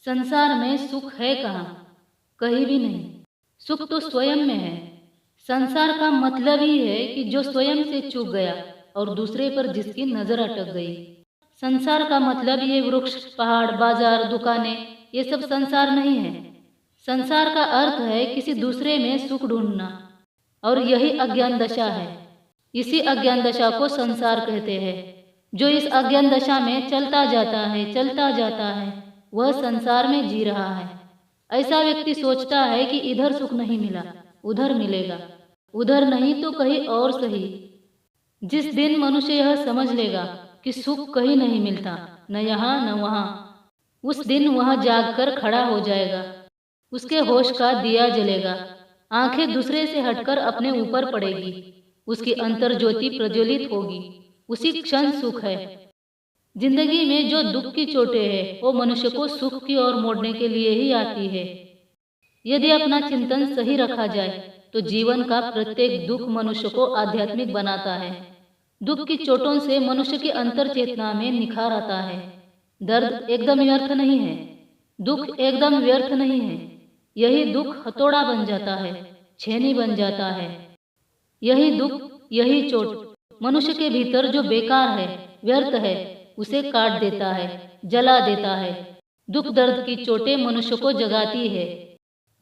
संसार में सुख है कहाँ? कहीं भी नहीं। सुख तो स्वयं में है। संसार का मतलब ही है कि जो स्वयं से चूक गया और दूसरे पर जिसकी नजर अटक गई। संसार का मतलब ये वृक्ष, पहाड़, बाजार, दुकानें, ये सब संसार नहीं है। संसार का अर्थ है किसी दूसरे में सुख ढूंढना, और यही अज्ञान दशा है। इसी अज्ञान दशा को संसार कहते हैं। जो इस अज्ञान दशा में चलता जाता है, वह संसार में जी रहा है। ऐसा व्यक्ति सोचता है कि इधर सुख नहीं मिला, उधर मिलेगा, उधर नहीं तो कहीं और सही। जिस दिन मनुष्य यह समझ लेगा कि सुख कहीं नहीं मिलता, न यहाँ न वहाँ, उस दिन वह जागकर खड़ा हो जाएगा। उसके होश का दिया जलेगा, आंखें दूसरे से हटकर अपने ऊपर पड़ेगी, उसकी अंतर ज्योति प्रज्वलित होगी। उसी क्षण सुख है। जिंदगी में जो दुख की चोटें हैं, वो मनुष्य को सुख की ओर मोड़ने के लिए ही आती है। यदि अपना चिंतन सही रखा जाए तो जीवन का प्रत्येक दुख मनुष्य को आध्यात्मिक बनाता है। दुख की चोटों से मनुष्य की अंतर चेतना में निखार आता है। दर्द एकदम व्यर्थ नहीं है, दुख एकदम व्यर्थ नहीं है। यही दुख हथौड़ा बन जाता है, छेनी बन जाता है। यही दुख, यही चोट मनुष्य के भीतर जो बेकार है, व्यर्थ है, उसे काट देता है, जला देता है। दुख दर्द की चोटें मनुष्य को जगाती है।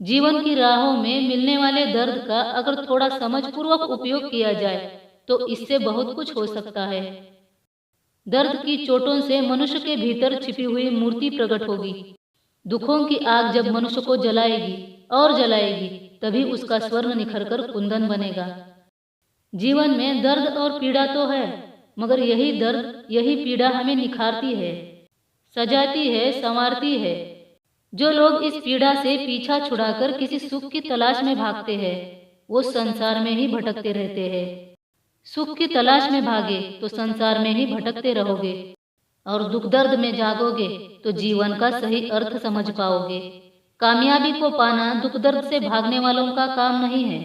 जीवन की राहों में मिलने वाले दर्द का अगर थोड़ा समझपूर्वक उपयोग किया जाए तो इससे बहुत कुछ हो सकता है। दर्द की चोटों से मनुष्य के भीतर छिपी हुई मूर्ति प्रकट होगी। दुखों की आग जब मनुष्य को जलाएगी और जलाएगी, तभी उसका स्वर्ण निखरकर कुंदन बनेगा। जीवन में दर्द और पीड़ा तो है, मगर यही दर्द, यही पीड़ा हमें निखारती है, सजाती है, संवारती है। जो लोग इस पीड़ा से पीछा छुड़ाकर किसी सुख की तलाश में भागते हैं, वो संसार में ही भटकते रहते हैं। सुख की तलाश में भागे तो संसार में ही भटकते रहोगे, और दुख दर्द में जागोगे तो जीवन का सही अर्थ समझ पाओगे। कामयाबी को पाना दुख दर्द से भागने वालों का काम नहीं है,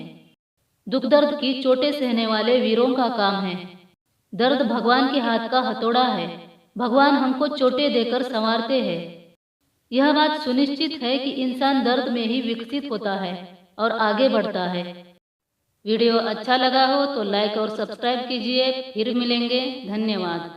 दुख दर्द की चोटें सहने वाले वीरों का काम है। दर्द भगवान के हाथ का हथौड़ा है। भगवान हमको चोटें देकर संवारते हैं। यह बात सुनिश्चित है कि इंसान दर्द में ही विकसित होता है और आगे बढ़ता है। वीडियो अच्छा लगा हो तो लाइक और सब्सक्राइब कीजिए। फिर मिलेंगे। धन्यवाद।